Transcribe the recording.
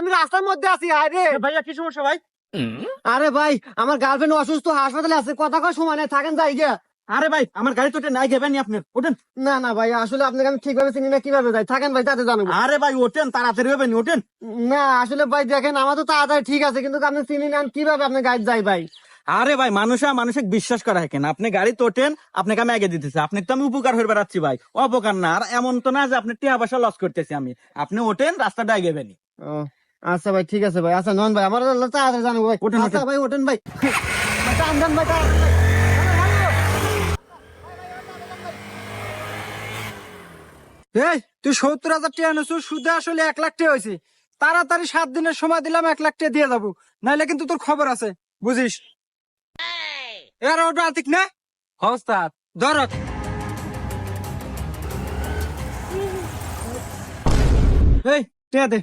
আমি রাস্তার মধ্যে আছি। আরে ভাইয়া কি সমস্যা ভাই? আরে ভাই আমার গার্লফ্রেন্ড অসুস্থ, হাসপাতালে আছে, কথা কয় সময় নেই, থাকেন যাই গিয়া। আরে ভাই আমার গাড়ি তো নাই যাবেন আপনি, ওঠেন। না না ভাই, আসলে আপনাকে আমি ঠিকভাবে চিনি না, কিভাবে যাই, থাকেন ভাই, তাতে জানাবো। আরে ভাই ওঠেন, তাড়াতাড়ি হবেন, ওঠেন। না আসলে ভাই দেখেন, আমার তো তাড়াতাড়ি ঠিক আছে, কিন্তু আপনি চিনি না, কিভাবে আপনার গাড়ি যাই ভাই। আরে ভাই মানুষে বিশ্বাস করা হয় কেন? আপনি গাড়ি তোটেন, আপনাকে আমি আগে দিতেছি, আপনাকে তো আমি উপকার হয়ে বেড়াচ্ছি ভাই, অপকার না। আর এমন তো না যে আপনি টিয়া পয়সা লস করতেছি আমি। আপনি ওঠেন, রাস্তাটা আগে বেনি। ও আচ্ছা ভাই, ঠিক আছে ভাই, আচ্ছা নন ভাই, আমার তাড়াতাড়ি জানাবো ভাই। ওঠেন, আচ্ছা ওঠেন। ভাই ওঠেন ভাই, টান দেন ভাই, তাড়াতাড়ি ভাই। এই তুই 70,000 টাকা আনছো, সুদে আসলে 1 লাখ টাকা হয়েছে। তাড়াতাড়ি 7 দিনের সময় দিলাম, 1 লাখ টাকা দিয়ে যাবো, নাইলে কিন্তু তোর খবর আছে, বুঝিস? এর ওটা আতিক না ওস্তাদ ধর। এই টিয়া দে।